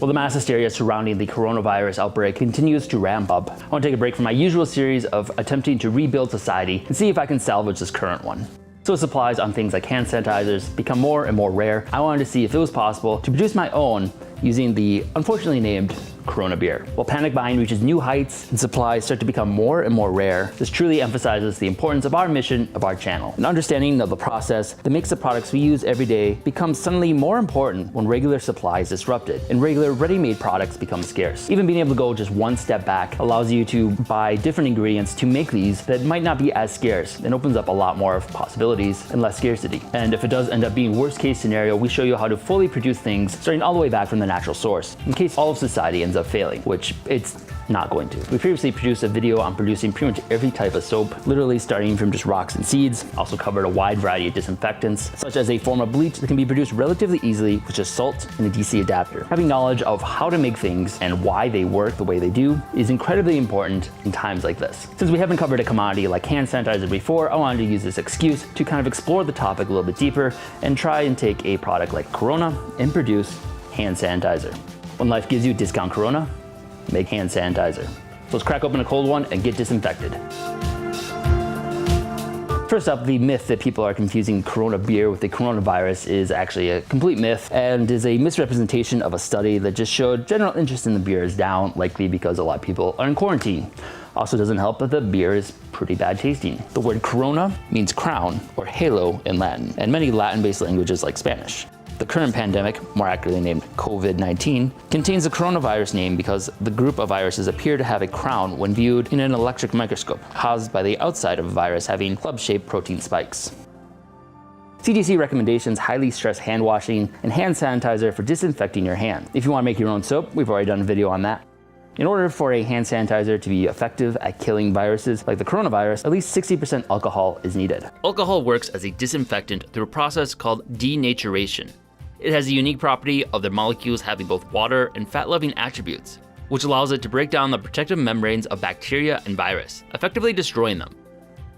Well, the mass hysteria surrounding the coronavirus outbreak continues to ramp up. I want to take a break from my usual series of attempting to rebuild society and see if I can salvage this current one. So as supplies on things like hand sanitizers become more and more rare, I wanted to see if it was possible to produce my own using the unfortunately named Corona beer. While panic buying reaches new heights and supplies start to become more and more rare, this truly emphasizes the importance of our mission of our channel. An understanding of the process that makes the products we use every day becomes suddenly more important when regular supply is disrupted and regular ready-made products become scarce. Even being able to go just one step back allows you to buy different ingredients to make these that might not be as scarce and opens up a lot more of possibilities and less scarcity. And if it does end up being worst case scenario, we show you how to fully produce things starting all the way back from the natural source in case all of society ends up failing, which it's not going to. We previously produced a video on producing pretty much every type of soap, literally starting from just rocks and seeds. Also covered a wide variety of disinfectants, such as a form of bleach that can be produced relatively easily with just salt and a DC adapter. Having knowledge of how to make things and why they work the way they do is incredibly important in times like this. Since we haven't covered a commodity like hand sanitizer before, I wanted to use this excuse to kind of explore the topic a little bit deeper and try and take a product like Corona and produce hand sanitizer. When life gives you discount Corona, make hand sanitizer. So let's crack open a cold one and get disinfected. First up, the myth that people are confusing Corona beer with the coronavirus is actually a complete myth and is a misrepresentation of a study that just showed general interest in the beer is down, likely because a lot of people are in quarantine. Also doesn't help that the beer is pretty bad tasting. The word Corona means crown or halo in Latin, and many Latin-based languages like Spanish. The current pandemic, more accurately named COVID-19, contains the coronavirus name because the group of viruses appear to have a crown when viewed in an electric microscope, caused by the outside of a virus having club-shaped protein spikes. CDC recommendations highly stress hand washing and hand sanitizer for disinfecting your hand. If you want to make your own soap, we've already done a video on that. In order for a hand sanitizer to be effective at killing viruses like the coronavirus, at least 60% alcohol is needed. Alcohol works as a disinfectant through a process called denaturation. It has the unique property of their molecules having both water and fat-loving attributes, which allows it to break down the protective membranes of bacteria and virus, effectively destroying them.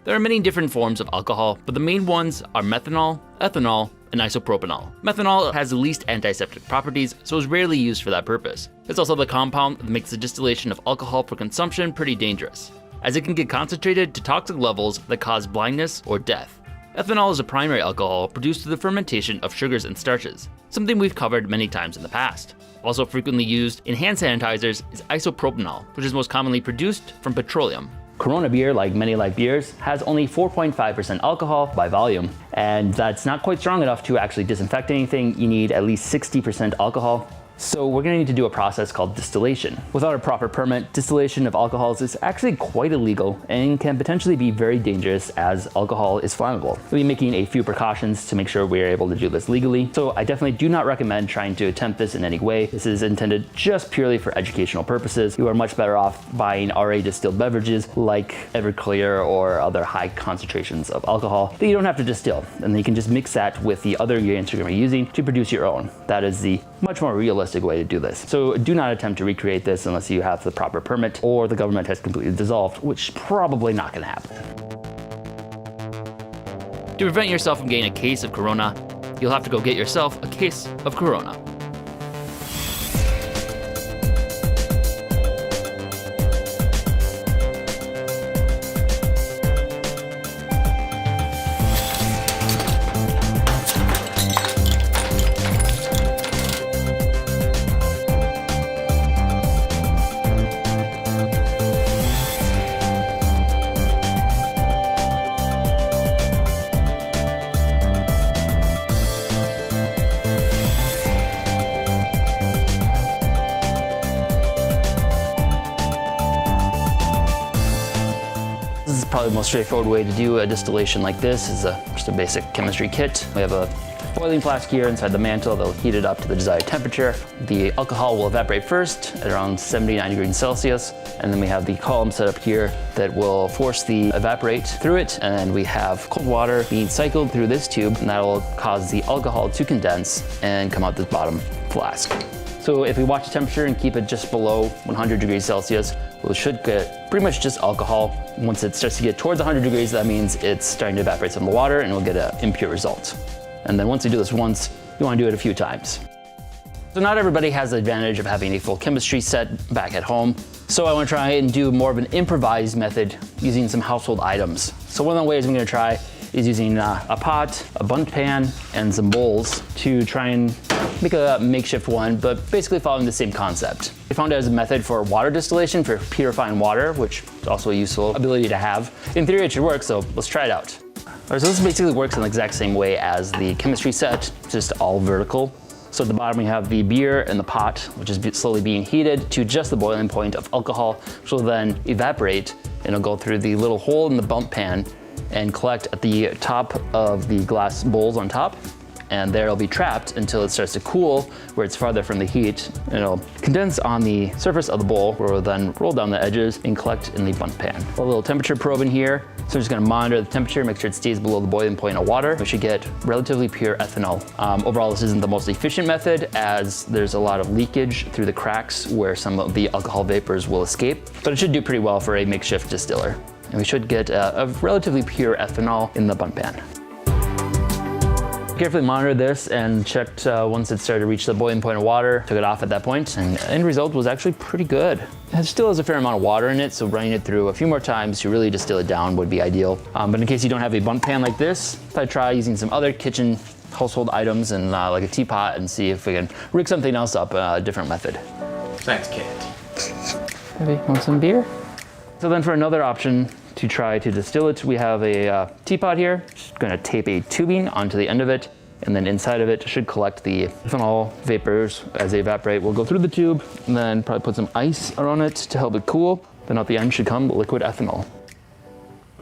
There are many different forms of alcohol, but the main ones are methanol, ethanol, and isopropanol. Methanol has the least antiseptic properties, so is rarely used for that purpose. It's also the compound that makes the distillation of alcohol for consumption pretty dangerous, as it can get concentrated to toxic levels that cause blindness or death. Ethanol is a primary alcohol produced through the fermentation of sugars and starches, something we've covered many times in the past. Also frequently used in hand sanitizers is isopropanol, which is most commonly produced from petroleum. Corona beer, like many light beers, has only 4.5% alcohol by volume, and that's not quite strong enough to actually disinfect anything. You need at least 60% alcohol. So we're going to need to do a process called distillation. Without a proper permit, distillation of alcohols is actually quite illegal and can potentially be very dangerous as alcohol is flammable. We'll be making a few precautions to make sure we're able to do this legally. So I definitely do not recommend trying to attempt this in any way. This is intended just purely for educational purposes. You are much better off buying already distilled beverages like Everclear or other high concentrations of alcohol that you don't have to distill. And then you can just mix that with the other ingredients you're going to be using to produce your own. That is the much more realistic way to do this. So do not attempt to recreate this unless you have the proper permit or the government has completely dissolved, which is probably not going to happen. To prevent yourself from getting a case of Corona, you'll have to go get yourself a case of Corona. Probably the most straightforward way to do a distillation like this is just a basic chemistry kit. We have a boiling flask here inside the mantle that will heat it up to the desired temperature. The alcohol will evaporate first at around 79 degrees Celsius, and then we have the column set up here that will force the evaporate through it, and then we have cold water being cycled through this tube, and that will cause the alcohol to condense and come out this bottom flask. So if we watch the temperature and keep it just below 100 degrees Celsius, we should get pretty much just alcohol. Once it starts to get towards 100 degrees, that means it's starting to evaporate some of the water and we'll get an impure result. And then once you do this once, you want to do it a few times. So not everybody has the advantage of having a full chemistry set back at home. So I want to try and do more of an improvised method using some household items. So one of the ways I'm going to try is using a pot, a bundt pan, and some bowls to try and make a makeshift one, but basically following the same concept. I found it as a method for water distillation, for purifying water, which is also a useful ability to have. In theory, it should work, so let's try it out. All right, so this basically works in the exact same way as the chemistry set, just all vertical. So at the bottom we have the beer in the pot, which is slowly being heated to just the boiling point of alcohol, which will then evaporate and it'll go through the little hole in the bundt pan and collect at the top of the glass bowls on top. And there it'll be trapped until it starts to cool, where it's farther from the heat, and it'll condense on the surface of the bowl, where it'll then roll down the edges and collect in the bundt pan. A little temperature probe in here. So we're just gonna monitor the temperature, make sure it stays below the boiling point of water. We should get relatively pure ethanol. Overall, this isn't the most efficient method, as there's a lot of leakage through the cracks where some of the alcohol vapors will escape, but it should do pretty well for a makeshift distiller. And we should get a relatively pure ethanol in the bundt pan. Carefully monitored this and checked once it started to reach the boiling point of water, took it off at that point, and the end result was actually pretty good. It still has a fair amount of water in it, so running it through a few more times to really distill it down would be ideal. But in case you don't have a bundt pan like this, I'd try using some other kitchen household items and like a teapot and see if we can rig something else up, a different method. Thanks, Kate. Maybe want some beer? So then for another option to try to distill it, we have a teapot here. Just gonna tape a tubing onto the end of it, and then inside of it should collect the ethanol vapors as they evaporate. We'll go through the tube and then probably put some ice around it to help it cool. Then at the end should come liquid ethanol.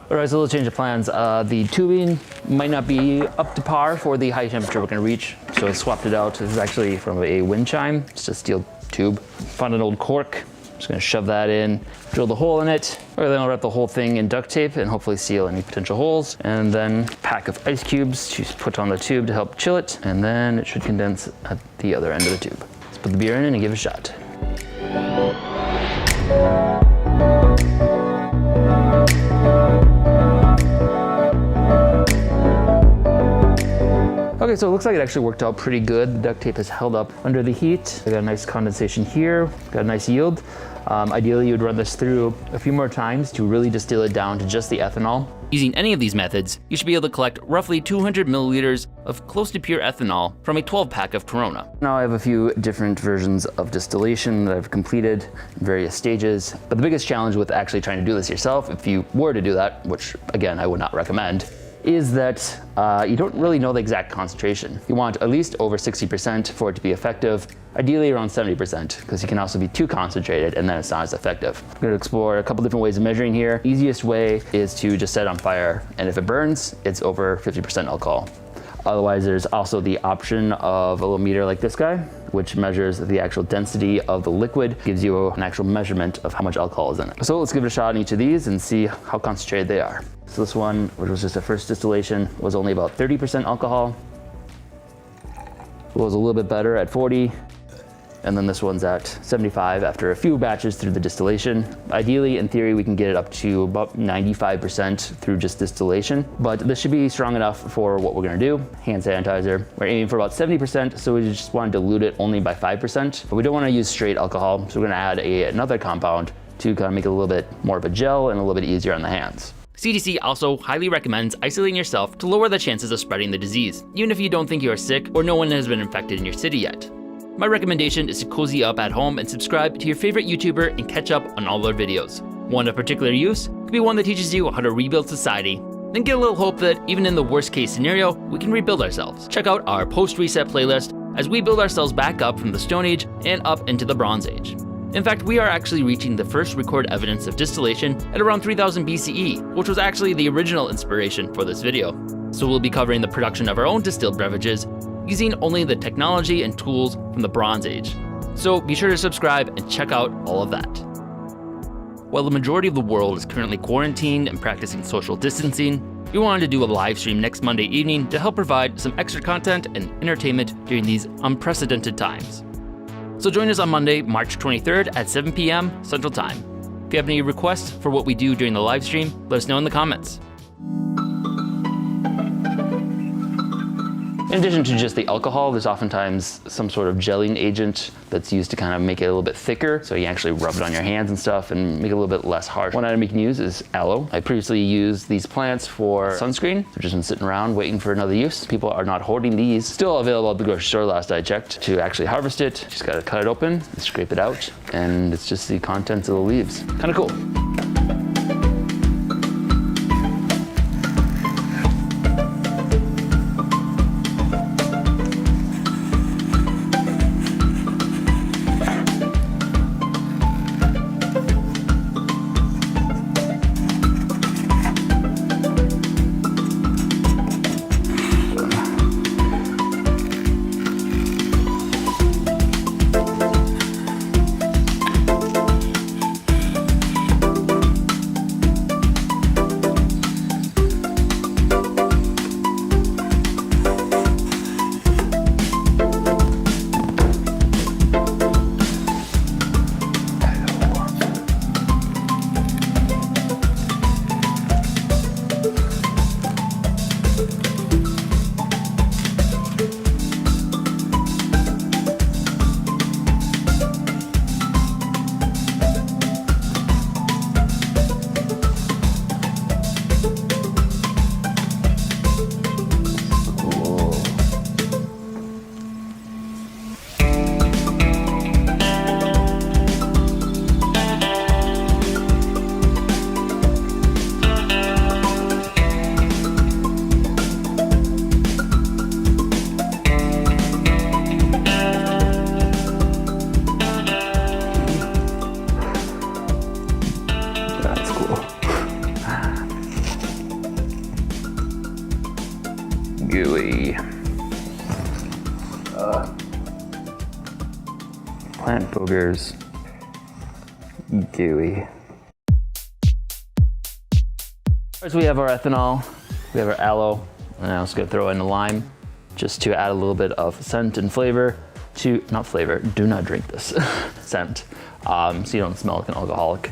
All right, so a little change of plans. The tubing might not be up to par for the high temperature we're gonna reach, so I swapped it out. This is actually from a wind chime, it's a steel tube. Found an old cork. Just gonna shove that in, drill the hole in it, or then I'll wrap the whole thing in duct tape and hopefully seal any potential holes. And then a pack of ice cubes to put on the tube to help chill it, and then it should condense at the other end of the tube. Let's put the beer in and give it a shot. Okay, so it looks like it actually worked out pretty good. The duct tape has held up under the heat. I got a nice condensation here, got a nice yield. Ideally, you would run this through a few more times to really distill it down to just the ethanol. Using any of these methods, you should be able to collect roughly 200 milliliters of close to pure ethanol from a 12-pack of Corona. Now I have a few different versions of distillation that I've completed in various stages, but the biggest challenge with actually trying to do this yourself, if you were to do that, which again, I would not recommend, is that you don't really know the exact concentration. You want at least over 60% for it to be effective, ideally around 70%, because you can also be too concentrated and then it's not as effective. I'm going to explore a couple different ways of measuring here. Easiest way is to just set it on fire, and if it burns, it's over 50% alcohol. Otherwise, there's also the option of a little meter like this guy, which measures the actual density of the liquid, gives you an actual measurement of how much alcohol is in it. So let's give it a shot in each of these and see how concentrated they are. So this one, which was just a first distillation, was only about 30% alcohol. It was a little bit better at 40. And then this one's at 75 after a few batches through the distillation. Ideally, in theory, we can get it up to about 95% through just distillation, but this should be strong enough for what we're gonna do. Hand sanitizer, we're aiming for about 70%, so we just wanna dilute it only by 5%, but we don't wanna use straight alcohol, so we're gonna add another compound to kind of make it a little bit more of a gel and a little bit easier on the hands. CDC also highly recommends isolating yourself to lower the chances of spreading the disease, even if you don't think you are sick or no one has been infected in your city yet. My recommendation is to cozy up at home and subscribe to your favorite YouTuber and catch up on all their videos. One of particular use could be one that teaches you how to rebuild society, then get a little hope that even in the worst case scenario, we can rebuild ourselves. Check out our post-reset playlist as we build ourselves back up from the Stone Age and up into the Bronze Age. In fact, we are actually reaching the first recorded evidence of distillation at around 3000 BCE, which was actually the original inspiration for this video. So we'll be covering the production of our own distilled beverages using only the technology and tools from the Bronze Age. So be sure to subscribe and check out all of that. While the majority of the world is currently quarantined and practicing social distancing, we wanted to do a live stream next Monday evening to help provide some extra content and entertainment during these unprecedented times. So join us on Monday, March 23rd at 7 p.m. Central Time. If you have any requests for what we do during the live stream, let us know in the comments. In addition to just the alcohol, there's oftentimes some sort of gelling agent that's used to kind of make it a little bit thicker. So you actually rub it on your hands and stuff and make it a little bit less harsh. One item you can use is aloe. I previously used these plants for sunscreen. They've just been sitting around waiting for another use. People are not hoarding these. Still available at the grocery store last I checked. To actually harvest it, just gotta cut it open, scrape it out, and it's just the contents of the leaves. Kind of cool. Gooey. Plant boogers. Gooey. First we have our ethanol, we have our aloe, and I'm just gonna throw in a lime just to add a little bit of scent and flavor to, not flavor, do not drink this, scent, so you don't smell like an alcoholic.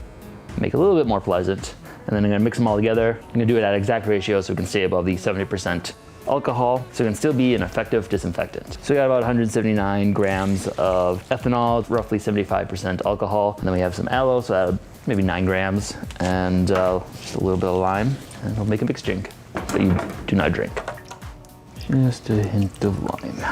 Make it a little bit more pleasant. And then I'm gonna mix them all together. I'm gonna do it at exact ratio so we can stay above the 70% alcohol, so it can still be an effective disinfectant. So we got about 179 grams of ethanol, roughly 75% alcohol. And then we have some aloe, so add maybe 9 grams, and just a little bit of lime, and we'll make a mixed drink that you do not drink. Just a hint of lime.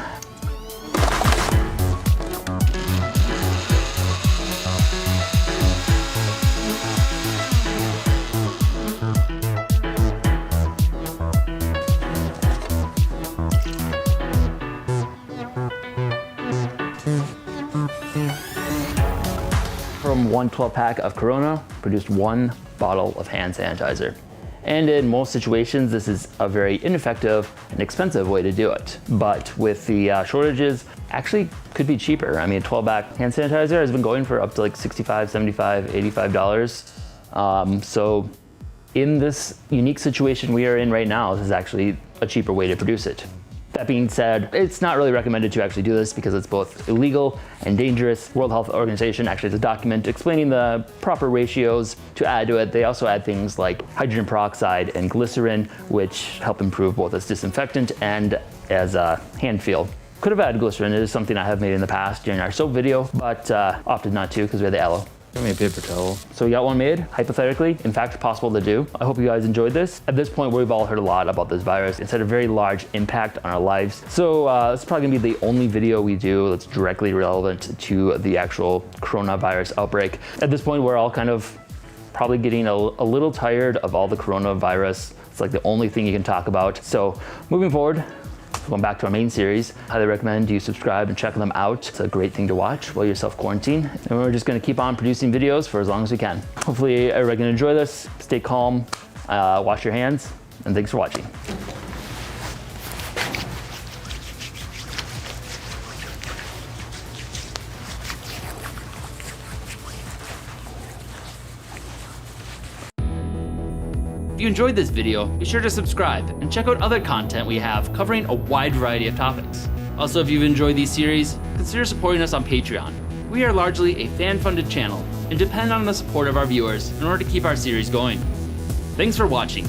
From one 12-pack of Corona, produced 1 bottle of hand sanitizer. And in most situations, this is a very ineffective and expensive way to do it. But with the shortages, actually could be cheaper. I mean, a 12-pack hand sanitizer has been going for up to like $65, $75, $85. So in this unique situation we are in right now, this is actually a cheaper way to produce it. That being said, it's not really recommended to actually do this because it's both illegal and dangerous. World Health Organization actually has a document explaining the proper ratios to add to it. They also add things like hydrogen peroxide and glycerin, which help improve both as disinfectant and as a hand feel. Could have added glycerin. It is something I have made in the past during our soap video, but opted not to because we had the aloe. Give me a paper towel. So we got one made, hypothetically, in fact, possible to do. I hope you guys enjoyed this. At this point, we've all heard a lot about this virus. It's had a very large impact on our lives. So this is probably gonna be the only video we do that's directly relevant to the actual coronavirus outbreak. At this point, we're all kind of probably getting a little tired of all the coronavirus. It's like the only thing you can talk about. So moving forward, going back to our main series, highly recommend you subscribe and check them out. It's a great thing to watch while you're self-quarantine. And we're just gonna keep on producing videos for as long as we can. Hopefully everybody can enjoy this. Stay calm, wash your hands, and thanks for watching. If you enjoyed this video, be sure to subscribe and check out other content we have covering a wide variety of topics. Also, if you've enjoyed these series, consider supporting us on Patreon. We are largely a fan-funded channel and depend on the support of our viewers in order to keep our series going. Thanks for watching.